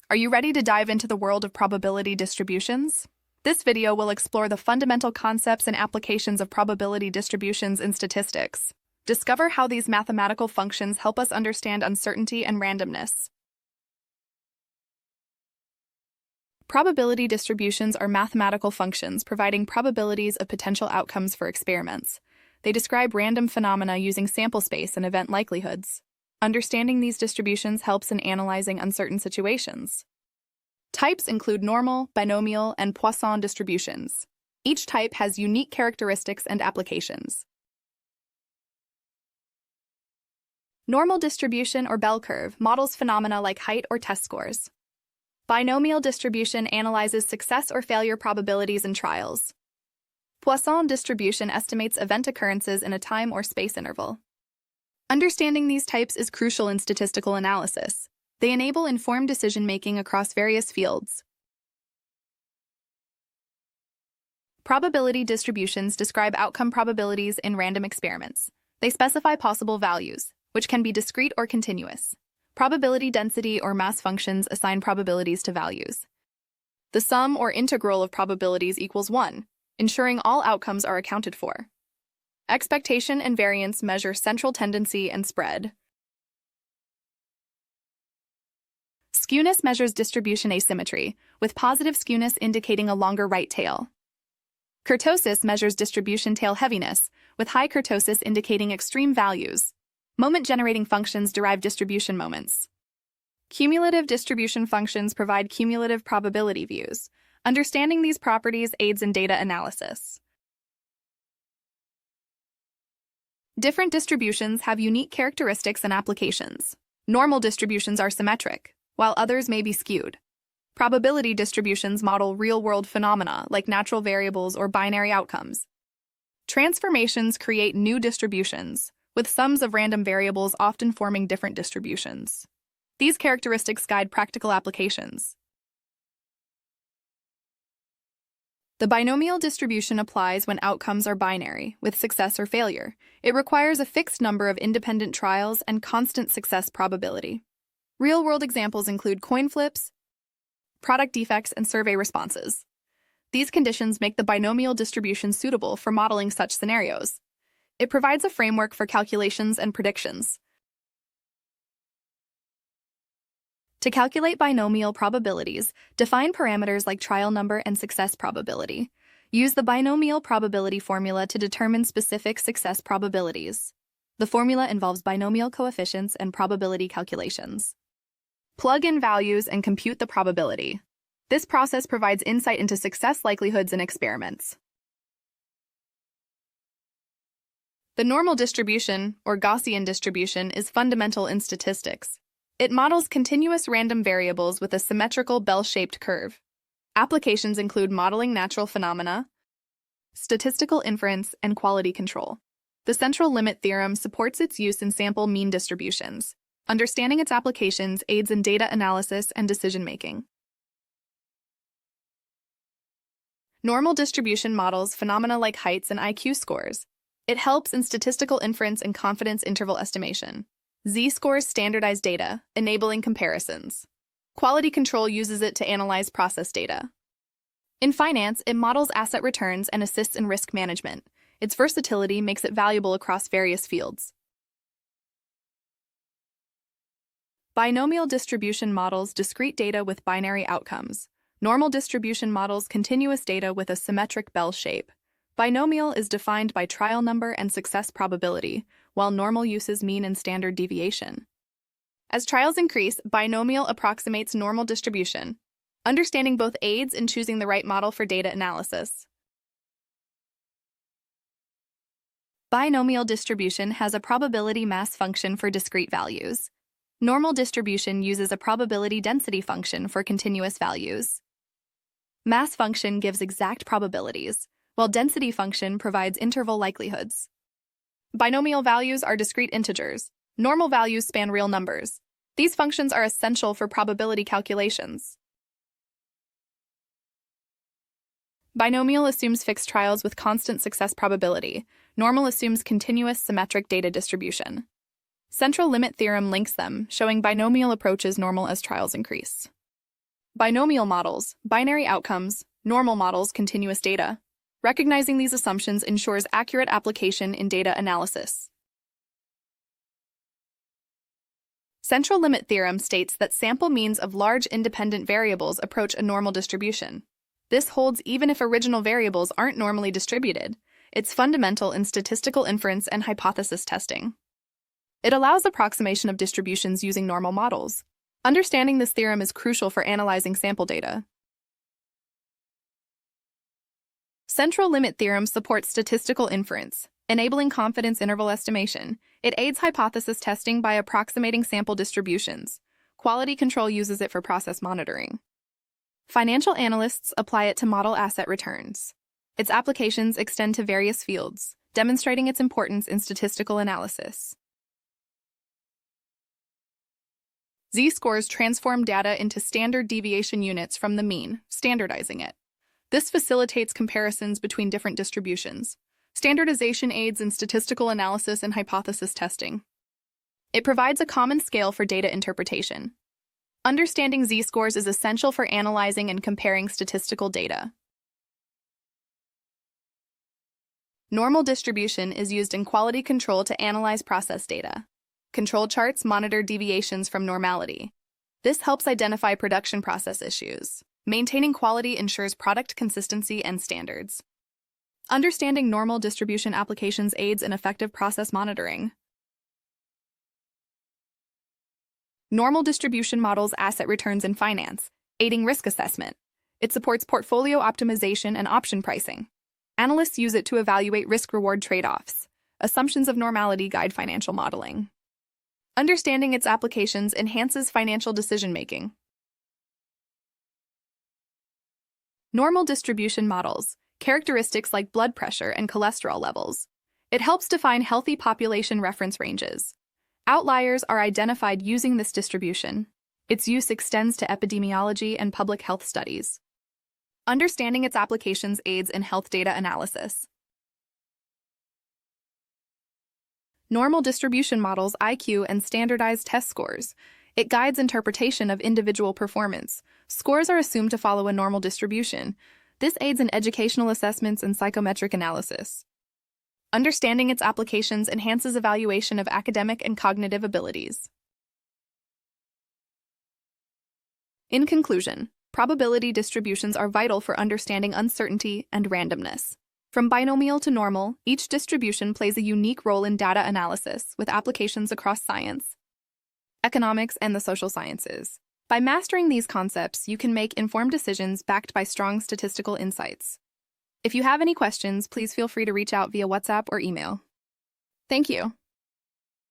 Are you ready to dive into the world of probability distributions? This video will explore the fundamental concepts and applications of probability distributions in statistics. Discover how these mathematical functions help us understand uncertainty and randomness. Probability distributions are mathematical functions providing probabilities of potential outcomes for experiments. They describe random phenomena using sample space and event likelihoods. Understanding these distributions helps in analyzing uncertain situations. Types include normal, binomial, and Poisson distributions. Each type has unique characteristics and applications. Normal distribution or bell curve models phenomena like height or test scores. Binomial distribution analyzes success or failure probabilities in trials. Poisson distribution estimates event occurrences in a time or space interval. Understanding these types is crucial in statistical analysis. They enable informed decision-making across various fields. Probability distributions describe outcome probabilities in random experiments. They specify possible values, which can be discrete or continuous. Probability density or mass functions assign probabilities to values. The sum or integral of probabilities equals 1, ensuring all outcomes are accounted for. Expectation and variance measure central tendency and spread. Skewness measures distribution asymmetry, with positive skewness indicating a longer right tail. Kurtosis measures distribution tail heaviness, with high kurtosis indicating extreme values. Moment-generating functions derive distribution moments. Cumulative distribution functions provide cumulative probability views. Understanding these properties aids in data analysis. Different distributions have unique characteristics and applications. Normal distributions are symmetric, while others may be skewed. Probability distributions model real-world phenomena like natural variables or binary outcomes. Transformations create new distributions, with sums of random variables often forming different distributions. These characteristics guide practical applications. The binomial distribution applies when outcomes are binary, with success or failure. It requires a fixed number of independent trials and constant success probability. Real-world examples include coin flips, product defects, and survey responses. These conditions make the binomial distribution suitable for modeling such scenarios. It provides a framework for calculations and predictions. To calculate binomial probabilities, define parameters like trial number and success probability. Use the binomial probability formula to determine specific success probabilities. The formula involves binomial coefficients and probability calculations. Plug in values and compute the probability. This process provides insight into success likelihoods in experiments. The normal distribution, or Gaussian distribution, is fundamental in statistics. It models continuous random variables with a symmetrical bell-shaped curve. Applications include modeling natural phenomena, statistical inference, and quality control. The central limit theorem supports its use in sample mean distributions. Understanding its applications aids in data analysis and decision-making. Normal distribution models phenomena like heights and IQ scores. It helps in statistical inference and confidence interval estimation. Z-scores standardize data, enabling comparisons. Quality control uses it to analyze process data. In finance, it models asset returns and assists in risk management. Its versatility makes it valuable across various fields. Binomial distribution models discrete data with binary outcomes. Normal distribution models continuous data with a symmetric bell shape. Binomial is defined by trial number and success probability, while normal uses mean and standard deviation. As trials increase, binomial approximates normal distribution. Understanding both aids in choosing the right model for data analysis. Binomial distribution has a probability mass function for discrete values. Normal distribution uses a probability density function for continuous values. Mass function gives exact probabilities, while density function provides interval likelihoods. Binomial values are discrete integers. Normal values span real numbers. These functions are essential for probability calculations. Binomial assumes fixed trials with constant success probability. Normal assumes continuous symmetric data distribution. Central limit theorem links them, showing binomial approaches normal as trials increase. Binomial models, binary outcomes, normal models, continuous data. Recognizing these assumptions ensures accurate application in data analysis. Central limit theorem states that sample means of large independent variables approach a normal distribution. This holds even if original variables aren't normally distributed. It's fundamental in statistical inference and hypothesis testing. It allows approximation of distributions using normal models. Understanding this theorem is crucial for analyzing sample data. Central limit theorem supports statistical inference, enabling confidence interval estimation. It aids hypothesis testing by approximating sample distributions. Quality control uses it for process monitoring. Financial analysts apply it to model asset returns. Its applications extend to various fields, demonstrating its importance in statistical analysis. Z-scores transform data into standard deviation units from the mean, standardizing it. This facilitates comparisons between different distributions. Standardization aids in statistical analysis and hypothesis testing. It provides a common scale for data interpretation. Understanding Z-scores is essential for analyzing and comparing statistical data. Normal distribution is used in quality control to analyze process data. Control charts monitor deviations from normality. This helps identify production process issues. Maintaining quality ensures product consistency and standards. Understanding normal distribution applications aids in effective process monitoring. Normal distribution models asset returns in finance, aiding risk assessment. It supports portfolio optimization and option pricing. Analysts use it to evaluate risk-reward trade-offs. Assumptions of normality guide financial modeling. Understanding its applications enhances financial decision-making. Normal distribution models, characteristics like blood pressure and cholesterol levels. It helps define healthy population reference ranges. Outliers are identified using this distribution. Its use extends to epidemiology and public health studies. Understanding its applications aids in health data analysis. Normal distribution models IQ and standardized test scores. It guides interpretation of individual performance. Scores are assumed to follow a normal distribution. This aids in educational assessments and psychometric analysis. Understanding its applications enhances evaluation of academic and cognitive abilities. In conclusion, probability distributions are vital for understanding uncertainty and randomness. From binomial to normal, each distribution plays a unique role in data analysis with applications across science, economics, and the social sciences. By mastering these concepts, you can make informed decisions backed by strong statistical insights. If you have any questions, please feel free to reach out via WhatsApp or email. Thank you.